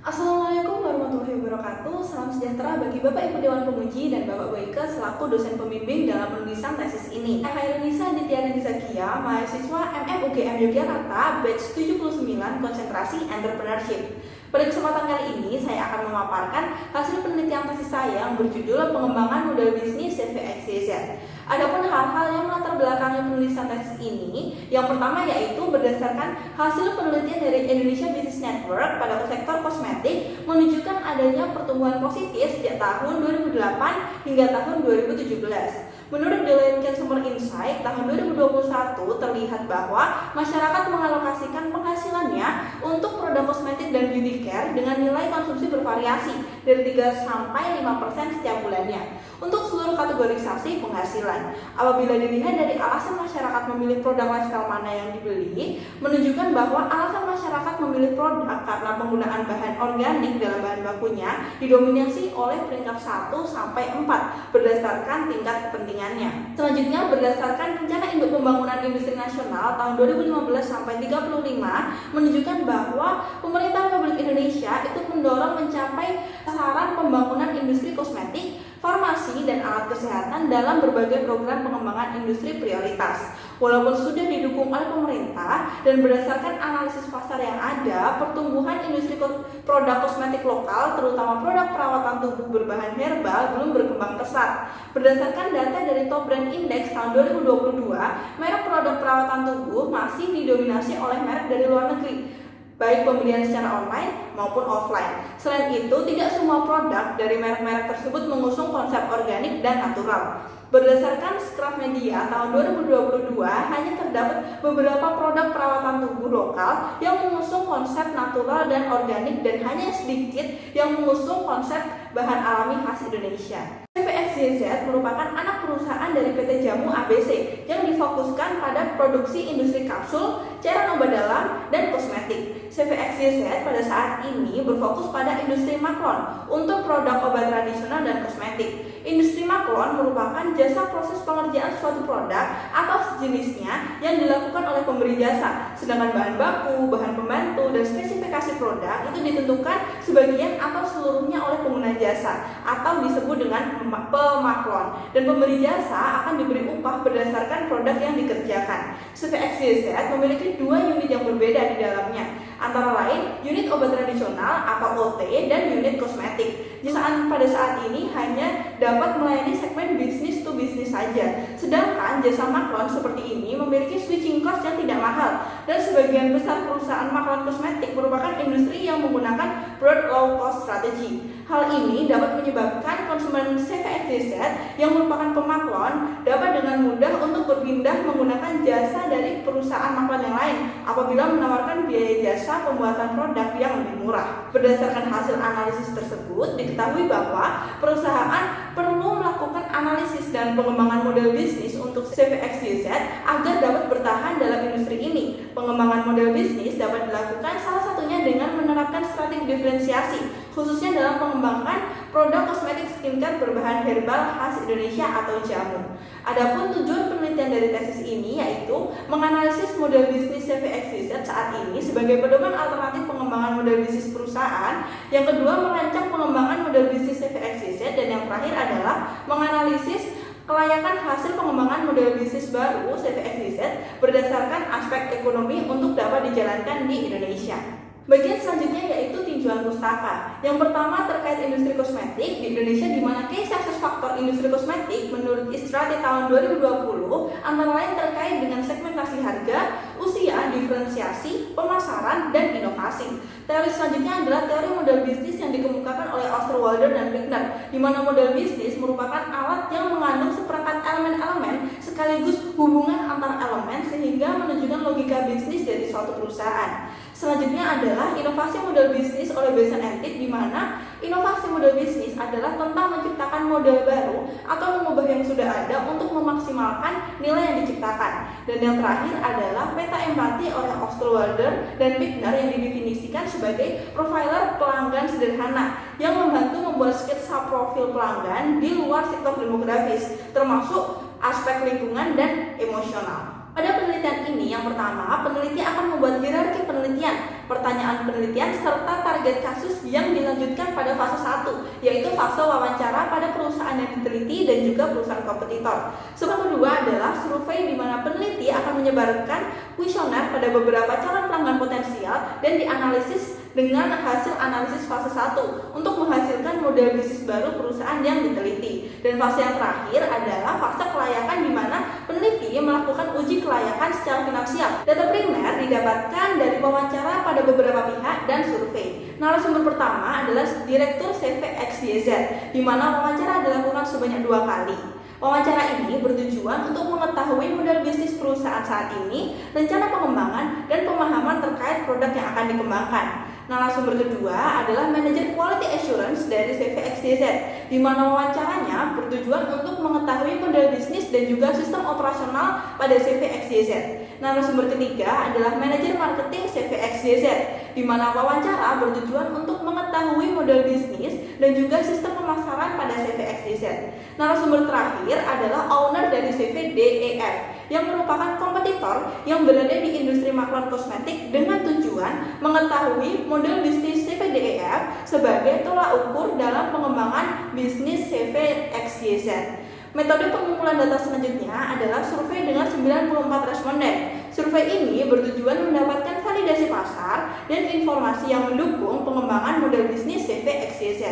Assalamualaikum warahmatullahi wabarakatuh. Salam sejahtera bagi Bapak Ibu Dewan Penguji dan Bapak Boyke selaku dosen pembimbing dalam penulisan tesis ini. Khairunisa Ditya Dizakia, mahasiswa MM Yogyakarta, batch 79 konsentrasi entrepreneurship. Pada kesempatan kali ini, saya akan memaparkan hasil penelitian tesis saya yang berjudul Pengembangan Model Bisnis CVXYZ. Adapun hal-hal yang melatar belakangi penulisan tesis ini, yang pertama yaitu berdasarkan hasil penelitian dari Indonesia Business Network pada sektor kosmetik menunjukkan adanya pertumbuhan positif sejak tahun 2008 hingga tahun 2017. Menurut Deloitte Consumer Insight, tahun 2021 terlihat bahwa masyarakat mengalokasikan penghasilannya untuk produk kosmetik dan beauty care dengan nilai konsumsi bervariasi dari 3-5% setiap bulannya. Untuk seluruh kategorisasi penghasilan, apabila dilihat dari alasan masyarakat memilih produk lifestyle mana yang dibeli, menunjukkan bahwa alasan masyarakat memilih produk karena penggunaan bahan organik dalam bahan bakunya didominasi oleh peringkat 1-4 berdasarkan tingkat kepentingannya. Selanjutnya, berdasarkan Rencana Induk Pembangunan Industri Nasional tahun 2015-35 menunjukkan bahwa pemerintah Republik Indonesia itu mendorong mencapai sasaran pembangunan industri kosmetik, farmasi, dan alat kesehatan dalam berbagai program pengembangan industri prioritas. Walaupun sudah didukung oleh pemerintah dan berdasarkan analisis pasar yang ada, pertumbuhan industri produk kosmetik lokal, terutama produk perawatan tubuh berbahan herbal, belum berkembang pesat. Berdasarkan data dari Top Brand Index tahun 2022, merek produk perawatan tubuh masih didominasi oleh merek dari luar negeri, baik pembelian secara online maupun offline. Selain itu, tidak semua produk dari merek-merek tersebut mengusung konsep organik dan natural. Berdasarkan Scrap Media tahun 2022, hanya terdapat beberapa produk perawatan tubuh lokal yang mengusung konsep natural dan organik dan hanya sedikit yang mengusung konsep bahan alami khas Indonesia. CVXYZ merupakan anak perusahaan dari PT Jamu ABC yang difokuskan pada produksi industri kapsul, cairan obat dalam, dan kosmetik. CVXYZ pada saat ini berfokus pada industri maklon untuk produk obat tradisional dan kosmetik. Industri maklon merupakan jasa proses pengerjaan suatu produk atau sejenisnya yang dilakukan oleh pemberi jasa, sedangkan bahan baku, bahan pembantu, dan spesifikasi produk itu ditentukan sebagian atau seluruhnya oleh pengguna jasa atau disebut dengan pemaklon, dan pemberi jasa akan diberi upah berdasarkan produk yang dikerjakan. CVXYZ memiliki dua unit yang berbeda di dalamnya, antara lain unit obat tradisional atau OT dan unit kosmetik. Perusahaan pada saat ini hanya dapat melayani segmen bisnis to bisnis saja, sedangkan jasa maklon seperti ini memiliki switching cost yang tidak mahal, dan sebagian besar perusahaan maklon kosmetik merupakan industri yang menggunakan broad low cost strategy. Hal ini dapat menyebabkan konsumen CVXYZ yang merupakan pemaklon dapat dengan mudah untuk berpindah menggunakan jasa dari perusahaan maklon yang lain apabila menawarkan biaya jasa pembuatan produk yang lebih murah. Berdasarkan hasil analisis tersebut, diketahui bahwa perusahaan perlu melakukan analisis dan pengembangan model bisnis untuk CVXYZ agar dapat bertahan dalam industri ini. Pengembangan model bisnis dapat dilakukan salah satunya dengan menerapkan strategi diferensiasi, khususnya dalam mengembangkan produk kosmetik skincare berbahan herbal khas Indonesia atau jamu. Adapun tujuan penelitian dari tesis ini yaitu menganalisis model bisnis CVXYZ saat ini sebagai pedoman alternatif pengembangan model bisnis perusahaan. Yang kedua, merancang pengembangan model bisnis CVXYZ, dan yang terakhir adalah menganalisis kelayakan hasil pengembangan model bisnis baru CVXYZ berdasarkan aspek ekonomi untuk dapat dijalankan di Indonesia. Bagian selanjutnya yaitu tinjauan pustaka. Yang pertama terkait industri kosmetik di Indonesia, di mana key success factor industri kosmetik menurut Istrati tahun 2020 antara lain terkait dengan segmentasi harga, usia, diferensiasi, pemasaran, dan inovasi. Teori selanjutnya adalah teori model bisnis yang dikemukakan oleh Osterwalder dan Bicknell, di mana model bisnis merupakan alat yang mengandung seperangkat elemen-elemen sekaligus hubungan antar elemen sehingga menunjukkan logika bisnis dari suatu perusahaan. Selanjutnya adalah inovasi model bisnis oleh Basin Antik, di mana inovasi model bisnis adalah tentang menciptakan model baru atau mengubah yang sudah ada untuk memaksimalkan nilai yang diciptakan. Dan yang terakhir adalah peta empati oleh Osterwalder dan Bicknell yang didefinisikan sebagai profiler pelanggan sederhana yang membantu membuat sketsa profil pelanggan di luar sektor demografis, termasuk aspek lingkungan dan emosional. Pada penelitian ini, yang pertama, peneliti akan membuat hierarki penelitian penelitian, pertanyaan penelitian, serta target kasus yang dilanjutkan pada fase 1, yaitu fase wawancara pada perusahaan yang diteliti dan juga perusahaan kompetitor. Sebab kedua adalah survei di mana peneliti akan menyebarkan kuesioner pada beberapa calon pelanggan potensial dan dianalisis dengan hasil analisis fase 1 untuk menghasilkan model bisnis baru perusahaan yang diteliti. Dan fase yang terakhir adalah fase kelayakan di mana peneliti melakukan uji kelayakan secara finansial. Data primer didapatkan dari wawancara pada beberapa pihak dan survei. Narasumber pertama adalah Direktur CVXYZ, di mana wawancara dilakukan sebanyak 2 kali. Wawancara ini bertujuan untuk mengetahui model bisnis perusahaan saat ini, rencana pengembangan, dan pemahaman terkait produk yang akan dikembangkan. Narasumber kedua adalah Manajer Quality Assurance dari CVXYZ, di mana wawancaranya bertujuan untuk mengetahui model bisnis dan juga sistem operasional pada CVXYZ. Narasumber ketiga adalah Manajer Marketing CVXYZ, di mana wawancara bertujuan untuk mengetahui model bisnis dan juga sistem pemasaran pada CVXYZ. Narasumber terakhir adalah owner dari CVDEF, yang merupakan kompetitor yang berada di industri makron kosmetik dengan tujuan mengetahui model bisnis CVDEF sebagai tolak ukur dalam pengembangan bisnis CVXYZ. Metode pengumpulan data selanjutnya adalah survei dengan 94 responden. Survei ini bertujuan mendapatkan validasi pasar dan informasi yang mendukung pengembangan model bisnis CVXYZ.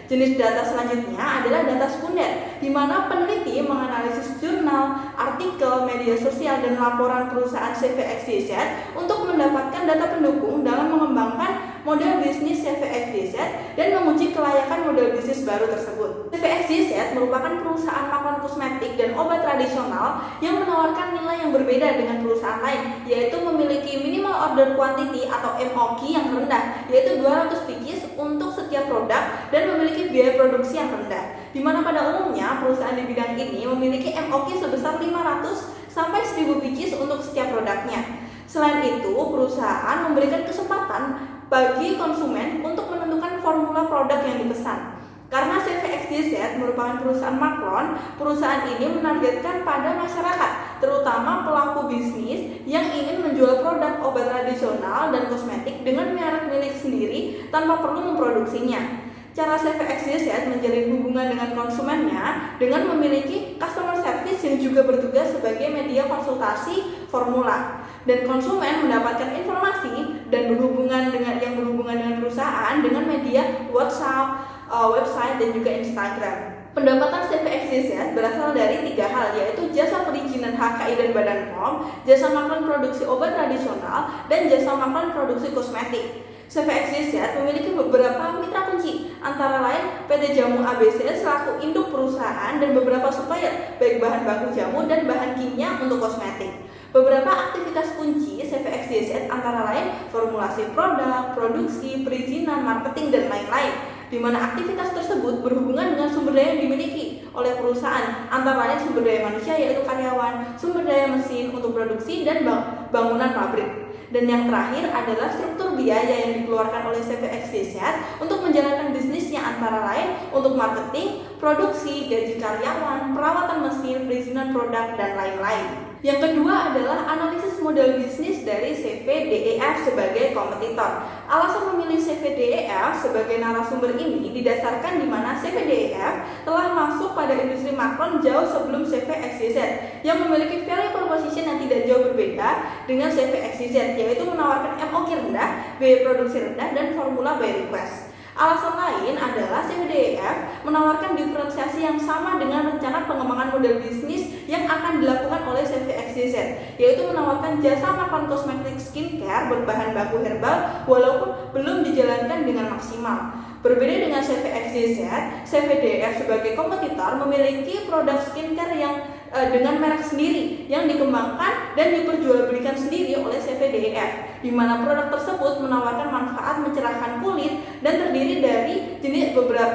Jenis data selanjutnya adalah data sekunder, di mana peneliti menganalisis jurnal, artikel, media sosial, dan laporan perusahaan CVXYZ untuk mendapatkan data pendukung dalam mengembangkan model bisnis CVXYZ dan menguji kelayakan model bisnis baru tersebut. CVXYZ merupakan perusahaan makron kosmetik dan obat tradisional yang menawarkan nilai yang berbeda dengan perusahaan lain, yaitu memiliki minimal order quantity atau MOQ yang rendah, yaitu 200 pieces untuk setiap produk, dan memiliki biaya produksi yang rendah, di mana pada umumnya perusahaan di bidang ini memiliki MOQ sebesar 500 sampai 1000 pieces untuk setiap produknya. Selain itu, perusahaan memberikan kesempatan bagi konsumen untuk menentukan formula produk yang dipesan. Karena CVXYZ merupakan perusahaan makron, perusahaan ini menargetkan pada masyarakat, terutama pelaku bisnis yang ingin menjual produk obat tradisional dan kosmetik dengan merek milik sendiri tanpa perlu memproduksinya. Cara CVXYZ menjalin hubungan dengan konsumennya dengan memiliki customer service yang juga bertugas sebagai media konsultasi formula, dan konsumen mendapatkan informasi dan berhubungan dengan perusahaan dengan media WhatsApp, website, dan juga Instagram. Pendapatan CVXYZ berasal dari 3 hal, yaitu jasa perizinan HKI dan Badan POM, jasa makron produksi obat tradisional, dan jasa makron produksi kosmetik. CVXYZ memiliki beberapa mitra kunci, antara lain PT Jamu ABC selaku induk perusahaan dan beberapa supplier, baik bahan baku jamu dan bahan kimia untuk kosmetik. Beberapa aktivitas kunci CVXYZ antara lain formulasi produk, produksi, perizinan, marketing, dan lain-lain, di mana aktivitas tersebut berhubungan dengan sumber daya yang dimiliki oleh perusahaan, antara lain sumber daya manusia yaitu karyawan, sumber daya mesin untuk produksi, dan bangunan pabrik. Dan yang terakhir adalah struktur biaya yang dikeluarkan oleh CVXYZ untuk menjalankan bisnisnya, antara lain untuk marketing, produksi, gaji karyawan, perawatan mesin, perizinan produk, dan lain-lain. Yang kedua adalah analisis model bisnis dari CVDEF sebagai kompetitor. Alasan memilih CVDEF sebagai narasumber ini didasarkan di mana CVDEF telah masuk pada industri makron jauh sebelum CVXYZ yang memiliki value proposition yang tidak jauh berbeda dengan CVXYZ, yaitu menawarkan MOQ rendah, biaya produksi rendah, dan formula by request. Alasan lain adalah CVDEF menawarkan diferensiasi yang sama dengan rencana pengembangan model bisnis yang akan dilakukan oleh CVXYZ, yaitu menawarkan jasa makron kosmetik skincare berbahan baku herbal walaupun belum dijalankan dengan maksimal. Berbeda dengan CVXYZ, CVDEF sebagai kompetitor memiliki produk skincare yang dengan merek sendiri yang dikembangkan dan diperjualbelikan sendiri oleh CVDEF, di mana produk tersebut menawarkan manfaat mencerahkan kulit dan terdiri dari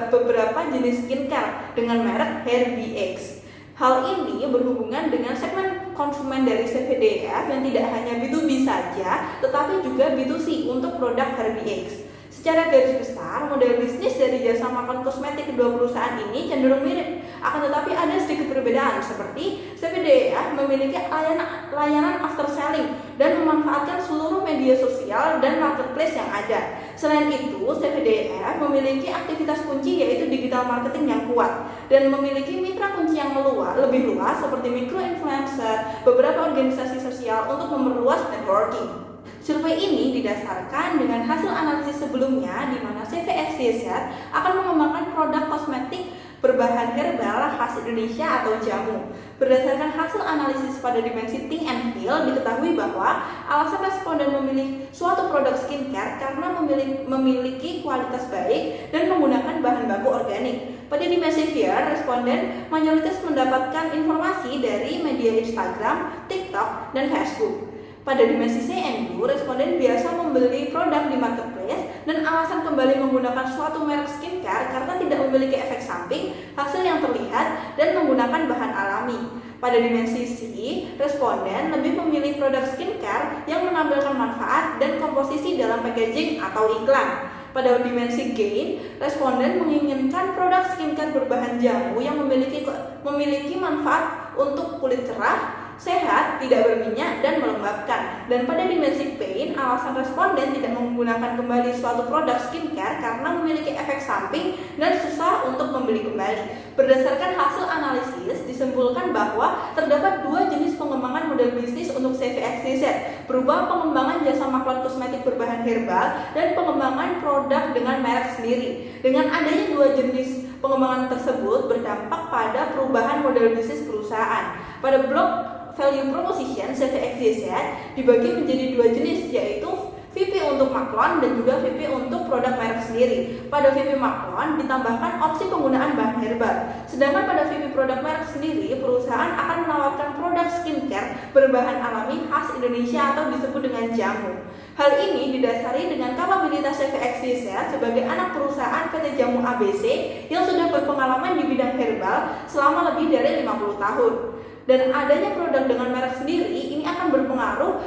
beberapa jenis skincare dengan merek HairBX. Hal ini berhubungan dengan segmen konsumen dari CVDEF yang tidak hanya B2B saja, tetapi juga B2C untuk produk HairBX. Secara garis besar, model bisnis dari jasa makron kosmetik kedua perusahaan ini cenderung mirip, akan tetapi ada sedikit perbedaan, seperti CVDEF memiliki layanan after selling dan memanfaatkan seluruh media media sosial dan marketplace yang ada. Selain itu, CVDF memiliki aktivitas kunci yaitu digital marketing yang kuat dan memiliki mitra kunci yang lebih luas seperti micro-influencer, beberapa organisasi sosial untuk memperluas networking. Survei ini didasarkan dengan hasil analisis sebelumnya di mana CVXYZ akan mengembangkan produk kosmetik berbahan herbal khas Indonesia atau jamu. Berdasarkan hasil analisis pada dimensi think and feel, diketahui bahwa alasan responden memilih suatu produk skincare karena memiliki kualitas baik dan menggunakan bahan baku organik. Pada dimensi fear, responden mayoritas mendapatkan informasi dari media Instagram, TikTok, dan Facebook. Pada dimensi C&U, responden biasa membeli produk di marketplace dan alasan kembali menggunakan suatu merek skincare karena tidak memiliki efek samping, hasil yang terlihat, dan menggunakan bahan alami. Pada dimensi C, responden lebih memilih produk skincare yang menampilkan manfaat dan komposisi dalam packaging atau iklan. Pada dimensi gain, responden menginginkan produk skincare berbahan jamu yang memiliki manfaat untuk kulit cerah, sehat, tidak berminyak, dan melembabkan. Dan pada dimensi pain, alasan responden tidak menggunakan kembali suatu produk skincare karena memiliki efek samping dan susah untuk membeli kembali. Berdasarkan hasil analisis, disimpulkan bahwa terdapat dua jenis pengembangan model bisnis untuk CVXYZ, berupa pengembangan jasa maklon kosmetik berbahan herbal dan pengembangan produk dengan merek sendiri. Dengan adanya dua jenis pengembangan tersebut berdampak pada perubahan model bisnis perusahaan. Pada blok value proposition, CVXYZ dibagi menjadi dua jenis, yaitu VP untuk maklon dan juga VP untuk produk merek sendiri. Pada VP maklon ditambahkan opsi penggunaan bahan herbal. Sedangkan pada VP produk merek sendiri, perusahaan akan menawarkan produk skincare berbahan alami khas Indonesia atau disebut dengan jamu. Hal ini didasari dengan kapabilitas CVXYZ sebagai anak perusahaan PT Jamu ABC yang sudah berpengalaman di bidang herbal selama lebih dari 50 tahun. Dan adanya produk dengan merek sendiri ini akan berpengaruh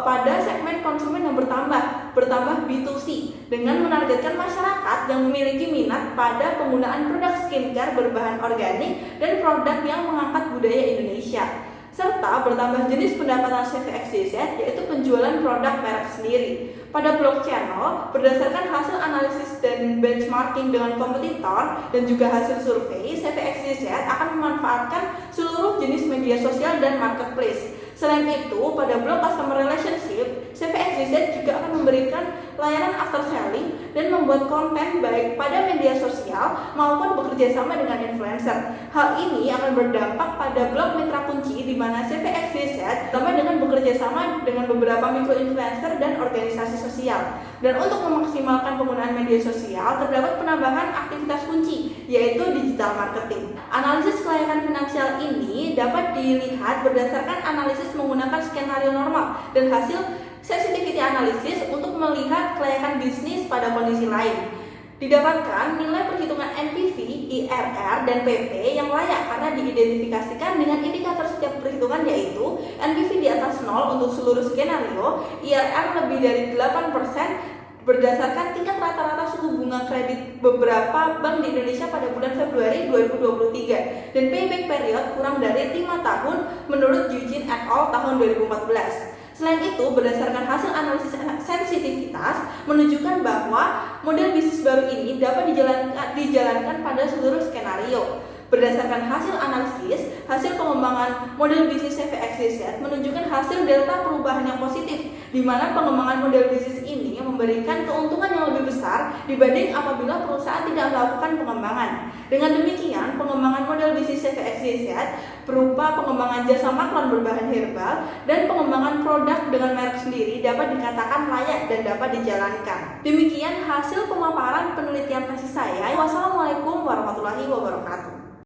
pada segmen konsumen yang bertambah B2C dengan menargetkan masyarakat yang memiliki minat pada penggunaan produk skincare berbahan organik dan produk yang mengangkat budaya Indonesia, serta bertambah jenis pendapatan CVXYZ yaitu penjualan produk merek sendiri. Pada blok channel, berdasarkan hasil analisis dan benchmarking dengan kompetitor dan juga hasil survei, CVXYZ akan memanfaatkan seluruh jenis media sosial dan marketplace. Selain itu, pada blok customer relationship, CVXYZ juga akan memberikan layanan after selling dan membuat konten baik pada media sosial maupun bekerja sama dengan influencer. Hal ini akan berdampak pada blok mitra kunci di mana CVXYZ tambah dengan bekerja sama dengan beberapa micro-influencer dan organisasi sosial. Dan untuk memaksimalkan penggunaan media sosial, terdapat penambahan aktivitas kunci, yaitu digital marketing. Analisis kelayakan finansial ini dapat dilihat berdasarkan analisis menggunakan skenario normal dan hasil sensitivity analysis untuk melihat kelayakan bisnis pada kondisi lain. Didapatkan nilai perhitungan NPV, IRR, dan PP yang layak karena diidentifikasikan dengan indikator setiap perhitungan yaitu NPV di atas 0 untuk seluruh skenario, IRR lebih dari 8% berdasarkan tingkat rata-rata suku bunga kredit beberapa bank di Indonesia pada bulan Februari 2023 dan payback period kurang dari 5 tahun menurut Eugene et al. Tahun 2014. Selain itu, berdasarkan hasil analisis sensitivitas menunjukkan bahwa model bisnis baru ini dapat dijalankan pada seluruh skenario. Berdasarkan hasil analisis, hasil pengembangan model bisnis CVXYZ menunjukkan hasil delta perubahan yang positif, di mana pengembangan model bisnis ini memberikan keuntungan yang lebih besar dibanding apabila perusahaan tidak melakukan pengembangan. Dengan demikian, pengembangan model bisnis CVXYZ berupa pengembangan jasa maklon berbahan herbal dan pengembangan produk dengan merek sendiri dapat dikatakan layak dan dapat dijalankan. Demikian hasil pemaparan penelitian tesis saya. Wassalamualaikum warahmatullahi wabarakatuh.